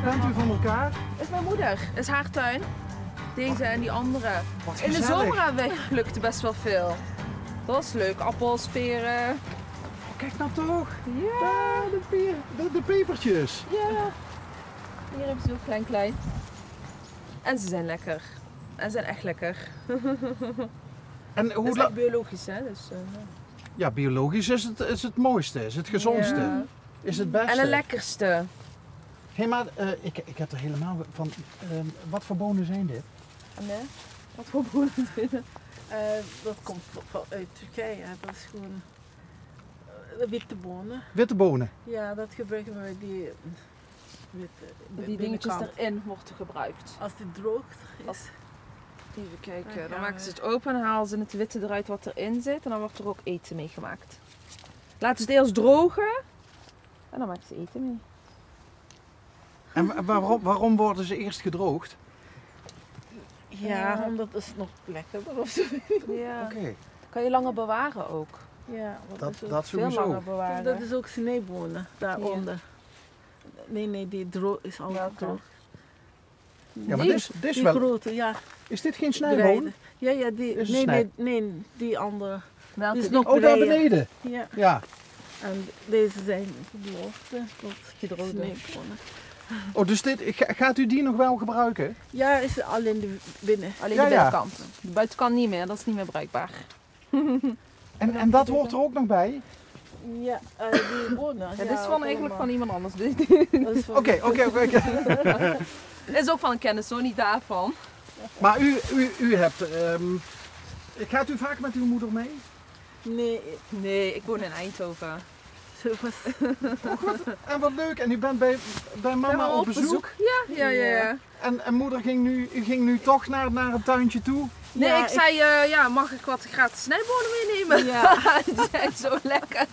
bent u van elkaar? Is mijn moeder. Is haar tuin. Deze en die andere. Wat In de gezellig. zomer hebben wij gelukt best wel veel. Dat was leuk. Appels, peren. Kijk nou toch. Ja. Daar, de pepertjes. Ja. Hier hebben ze ook klein. En ze zijn lekker. En ze zijn echt lekker. En Het hoe is echt biologisch, hè? Dus, Ja, biologisch is het mooiste, is het gezondste, ja. is het beste. En de lekkerste. Hé, maar ik heb er helemaal van. Wat voor bonen zijn dit? Nee? Wat voor boeren binnen? Dat komt uit Turkije. Dat is gewoon witte bonen. Witte bonen. Ja, dat gebruiken we bij die witte Die dingetjes binnenkant. erin worden gebruikt. Als die droogt is. Even kijken, Dan dan gaan maken we- ze het open en halen ze het witte eruit wat erin zit en dan wordt er ook eten mee gemaakt. Laten ze het eerst drogen en dan maken ze eten mee. En waarom worden ze eerst gedroogd? Ja, omdat het nog lekkerder of zo. Ja. Oké, Kan je langer bewaren ook. Ja, want dat, is ook- dat Veel sowieso. langer bewaren. dat is ook snijbonen daaronder. Nee, die is al Welke? droog. Ja, maar Die- dit is Die wel. grote, ja. Is dit geen snijboon? breide. Ja, die. Is een Nee, die andere. Welke? Die is Die- nog Oh, daar breder. beneden. Ja. Ja. En deze zijn gedroogde, tot Gedroogde. snijbonen. Oh, dus gaat u die nog wel gebruiken? Ja, is alleen de binnen. Alleen Ja, de ja. binnenkant. De buitenkant niet meer, dat is niet meer bruikbaar. En dat hoort er ook nog bij? Ja, die bonen. Ja, dit is van eigenlijk van iemand anders. Oké. Dit is ook van een kennis, hoor, niet daarvan. Maar u hebt. Gaat u vaak met uw moeder mee? Nee, Nee, ik woon in Eindhoven. zo was En wat leuk, en u bent bij mama op bezoek. Ja. En moeder u ging nu toch naar het tuintje toe? Nee, Ja, ik zei, mag ik wat gratis snijbonen meenemen? Ja. Die zijn zo lekker.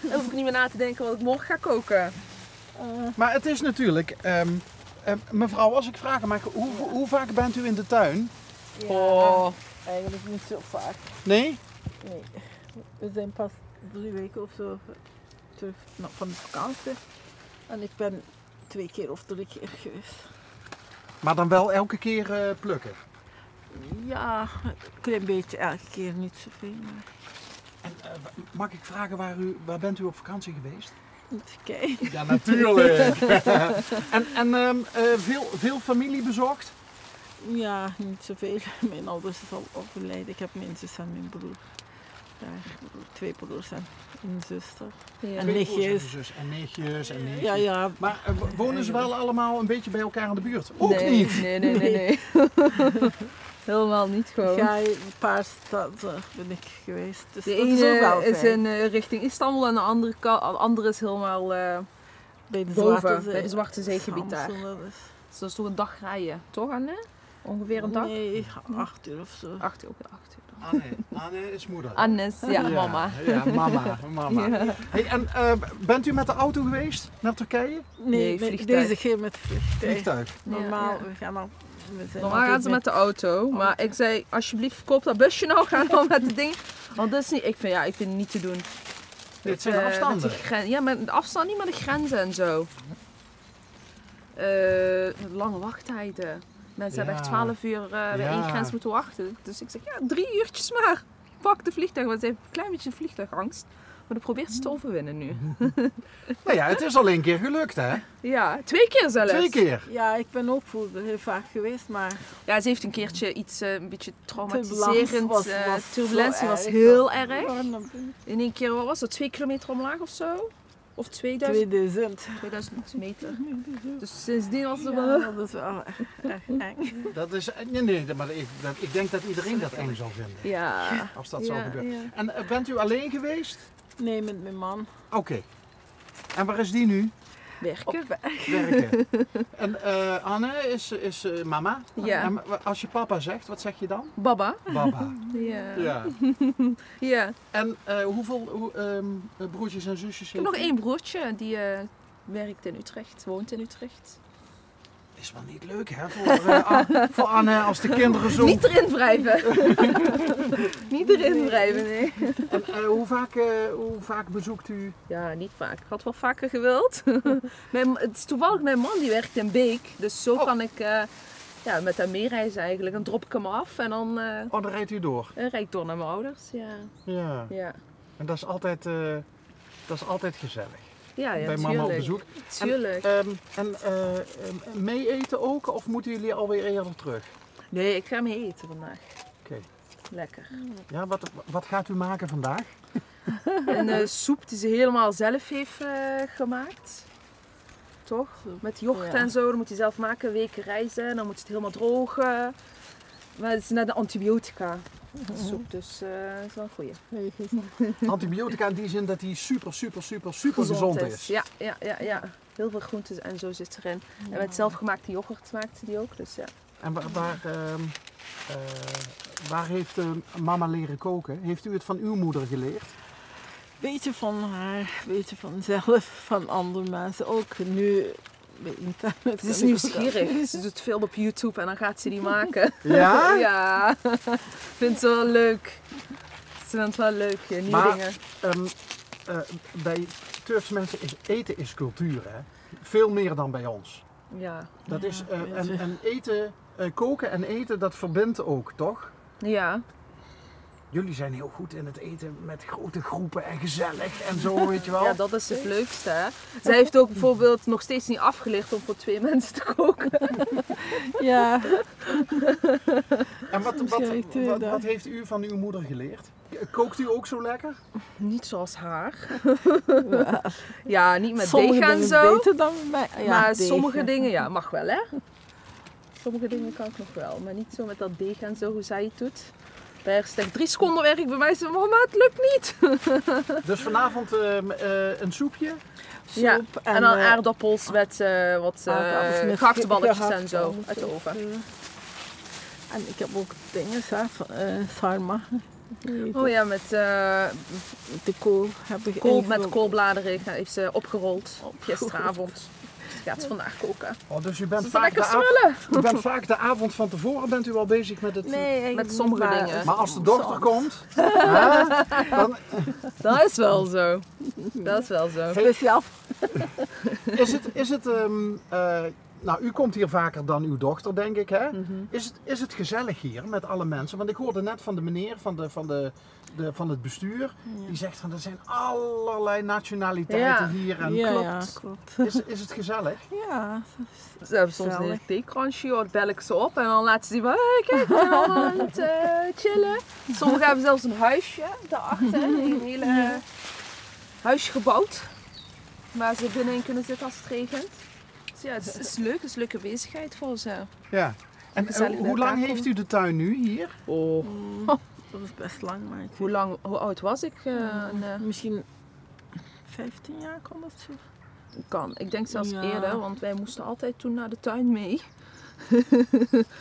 Dan hoef ik niet meer na te denken wat ik morgen ga koken. Maar het is natuurlijk. Mevrouw, als ik vragen mag, hoe vaak bent u in de tuin? ja, Oh, eigenlijk niet zo vaak. Nee? Nee. We zijn pas 3 weken of zo terug van de vakantie. En ik ben 2 keer of 3 keer geweest. Maar dan wel elke keer plukken. Ja, een klein beetje elke keer, niet zoveel. Maar En, mag ik vragen waar bent u op vakantie geweest? in Turkije. Ja, natuurlijk. en veel familie bezocht? Ja, niet zoveel. Mijn ouders is al overleden. Ik heb mijn zus en mijn broer. Daar, 2 broers en een zuster. ja. En Twee broers nichtjes. en zus en neefjes en neefjes. Ja, ja. Maar wonen ze wel allemaal een beetje bij elkaar in de buurt? Ook nee, niet? Nee. Helemaal niet gewoon. Ja, een paar steden ben ik geweest. Dus De dat is ook wel ene is fijn. in richting Istanbul en de andere is helemaal bij de boven, Zwarte Zee. bij de Zwarte Zeegebied daar. Samsung, dat is- Dus dat is toch een dag rijden, toch Anne? Ongeveer een dag? Nee, 8 uur of zo. 8 uur, ook 8 uur. Anne is moeder. Annes, ja, mama. Ja, mama. Ja. Hey, en bent u met de auto geweest naar Turkije? Nee, met vliegtuig. deze keer met vliegtuig. Vliegtuig. Normaal, Ja. we gaan al. We zijn Normaal gaan altijd ze met de auto, maar ik zei alsjeblieft koop dat busje nou, ga dan met de ding. Want dat is niet, ik vind het niet te doen. Dit zijn Met afstanden. die ja, met de afstand niet, maar de grenzen en zo. Lange wachttijden. Mensen hebben echt Ja. 12 uur bij Ja. één grens moeten wachten. Dus ik zeg, ja, 3 uurtjes maar. Pak de vliegtuig, want ze heeft een klein beetje vliegtuigangst. Maar dat probeert ze te overwinnen nu. Nou ja, het is al 1 keer gelukt, hè? Ja, 2 keer zelfs. 2 keer. Ja, ik ben ook vroeger heel vaak geweest, maar Ja, ze heeft een keertje iets een beetje turbulentie traumatiserend. was Turbulentie zo was erg. heel erg. Ja, dan ben ik In één keer, wat was het, 2 kilometer omlaag of zo? Of 2000 2000. meter. Dus sindsdien was het Ja, wel... dat is wel erg eng. Dat is, nee, maar ik denk dat iedereen dat eng zal vinden. Ja. Als dat zou gebeuren. Ja. En bent u alleen geweest? Nee, met mijn man. Oké. En waar is die nu? Werken. Op weg. Werken. En Anne is mama. Ja. En als je papa zegt, wat zeg je dan? Baba. Baba. Ja. Ja. Ja. En hoeveel broertjes en zusjes Ik heb nog 1 broertje die werkt in Utrecht, woont in Utrecht. is wel niet leuk hè, voor Anne als de kinderen zo... Niet erin wrijven. Niet erin wrijven, nee. En hoe vaak bezoekt u? Ja, niet vaak. Ik had wel vaker gewild. Het is toevallig mijn man die werkt in Beek. Dus zo kan ik met hem meereizen eigenlijk. Dan drop ik hem af en dan Dan rijdt u door? rijd ik door naar mijn ouders. Ja. Ja. En dat is altijd gezellig. Ja, bij mama op bezoek. Tuurlijk. En mee eten ook of moeten jullie alweer eerder terug? Nee, ik ga mee eten vandaag. Oké. Lekker. Ja, wat gaat u maken vandaag? Een soep die ze helemaal zelf heeft gemaakt. Toch? Met yoghurt en zo. Dan moet je zelf maken, weken reizen. Dan moet je het helemaal drogen. Maar het is net een antibiotica soep, dus dat is wel een goeie. Antibiotica in die zin dat die super gezond is. Ja. Heel veel groentes en zo zit erin. En met zelfgemaakte yoghurt maakt ze die ook, dus ja. En waar heeft mama leren koken? Heeft u het van uw moeder geleerd? Beetje van haar, beetje van zelf, van andere mensen ook. Nu bij internet. Ze is nieuwsgierig. Ze doet veel op YouTube en dan gaat ze die maken. Ja? Ja. Vindt ze wel leuk. Ze vindt het wel leuk, nieuwe dingen. Bij Turkse mensen is eten cultuur, hè? Veel meer dan bij ons. Ja. Dat is, en eten, koken en eten, dat verbindt ook, toch? Ja. Jullie zijn heel goed in het eten met grote groepen en gezellig en zo, weet je wel. Ja, dat is het leukste. Hè? Zij heeft ook bijvoorbeeld nog steeds niet afgeleerd om voor 2 mensen te koken. Ja. En wat heeft u van uw moeder geleerd? Kookt u ook zo lekker? Niet zoals haar. Ja, niet met Sommige deeg en dingen zo. beter dan mij. Ja, Maar deeg, sommige dingen, mag wel hè. Sommige dingen kan ik nog wel, maar niet zo met dat deeg en zo, hoe zij het doet. Bij haar is het echt 3 seconden werk bij mij. Ze zegt, mama, het lukt niet. Dus vanavond een soepje? Ja, en dan aardappels met wat gehaktballetjes en zo gehaktballen uit de oven. En ik heb ook dingen, sarma. Oh ja, met de kool heb ik met koolbladeren heeft ze opgerold gisteravond. Dus gaat ze vandaag koken. Oh, dus u bent vaak de avond van tevoren bent u al bezig met het... Nee, met sommige dingen. Maar als de dochter komt, dan... Dat is wel zo. Dat is wel zo. Speciaal. Is het nou, u komt hier vaker dan uw dochter, denk ik, hè? Is het gezellig hier met alle mensen? Want ik hoorde net van de meneer van het bestuur, die zegt van er zijn allerlei nationaliteiten hier. En klopt. Is het gezellig? Ja. Ze hebben soms een theekransje, dan bel ik ze op en dan laten ze zien van, hey, kijk, we zijn allemaal aan het chillen. Sommigen hebben zelfs een huisje daarachter, een hele huisje gebouwd, waar ze binnenin kunnen zitten als het regent. Dus ja, het is leuk, het is een leuke bezigheid voor ze. Ja. En hoe lang heeft u de tuin nu hier? Oh. Dat is best lang, maar Hoe oud was ik? misschien 15 jaar kan dat zo. Kan. Ik denk zelfs eerder, want wij moesten altijd toen naar de tuin mee.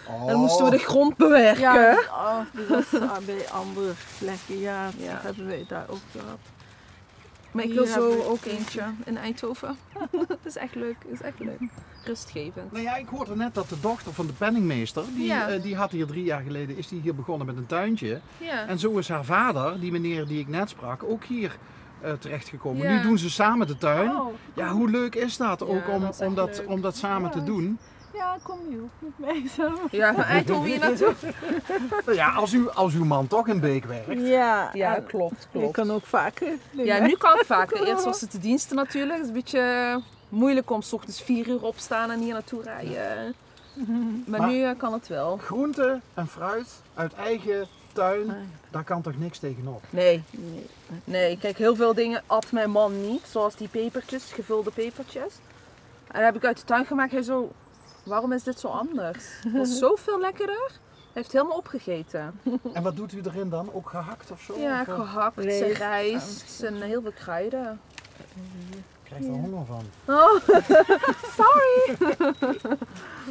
Oh. Dan moesten we de grond bewerken. Ja, dat was bij andere plekken, dat hebben wij daar ook gehad. Maar ik wil zo ook eentje in Eindhoven. Dat is echt leuk, Rustgevend. Nou ja, ik hoorde net dat de dochter van de penningmeester, die had hier 3 jaar geleden, is die hier begonnen met een tuintje. Ja. En zo is haar vader, die meneer die ik net sprak, ook hier terechtgekomen. Ja. Nu doen ze samen de tuin. Oh. Ja, hoe leuk is dat ook om dat samen te doen? Ja, kom je ook met mij zo. Ja, maar Eindhoven hier naartoe. Nou ja, als uw man toch in Beek werkt. Ja, klopt. Je kan ook vaker. Ja, nu kan ik vaker. Eerst was het de diensten natuurlijk. Het is een beetje moeilijk om 's ochtends 4 uur opstaan en hier naartoe rijden. Maar nu kan het wel. Groente en fruit uit eigen tuin, daar kan toch niks tegenop? Nee, kijk, heel veel dingen at mijn man niet. Zoals die pepertjes, gevulde pepertjes. En dat heb ik uit de tuin gemaakt. Hij zo, waarom is dit zo anders? Dat is zoveel lekkerder. Hij heeft helemaal opgegeten. En wat doet u erin dan? Ook gehakt of zo? Ja, of, gehakt, rijst en heel veel kruiden. krijg er honger van. Oh, sorry.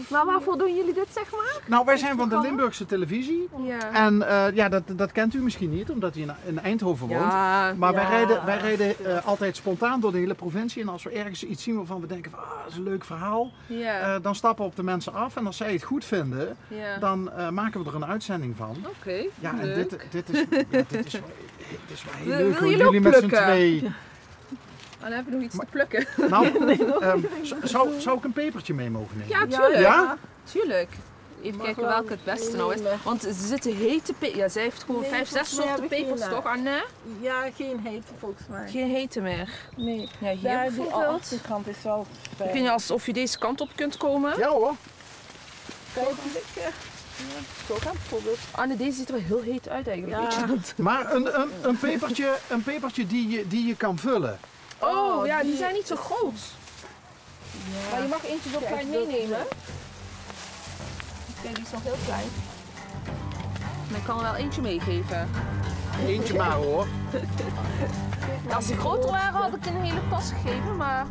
Maar waarvoor doen jullie dit, zeg maar? Nou, wij zijn van de Limburgse televisie. Ja. En ja, dat kent u misschien niet, omdat u in Eindhoven woont. Ja. Maar Ja. wij rijden altijd spontaan door de hele provincie. En als we ergens iets zien waarvan we denken van, dat is een leuk verhaal. Ja. Dan stappen we op de mensen af. En als zij het goed vinden, Ja. dan maken we er een uitzending van. Oké, Ja, en leuk. dit is wel heel Wil leuk hoor. jullie ook Jullie met z'n plukken? twee. Oh, dan heb je nog iets te plukken. Nou, zou ik een pepertje mee mogen nemen? Ja, tuurlijk. Ja? Tuurlijk. Even Mag kijken wel welke het beste nou is. nemen. Want er zitten hete pepers. Ja, zij heeft gewoon Nee, 5, 6 volgens mij soorten heb ik pepers geen, toch, Anne? Ja, geen hete volgens mij. Geen hete meer. Nee. Ja, hier Daar, die bijvoorbeeld. achterkant is wel fijn. Ik weet niet of je deze kant op kunt komen. Ja hoor. Kijk, lekker. Zo gaan bijvoorbeeld. Anne, deze ziet er wel heel heet uit eigenlijk. Ja. Weet je dat? Maar een pepertje die je kan vullen. Oh, ja, die die- zijn niet zo groot. Maar je mag eentje zo Kijk, klein dat- meenemen. Kijk, die is nog heel klein. Maar ik kan er wel eentje meegeven. Eentje maar hoor. Als die groter waren, had ik een hele tas gegeven, maar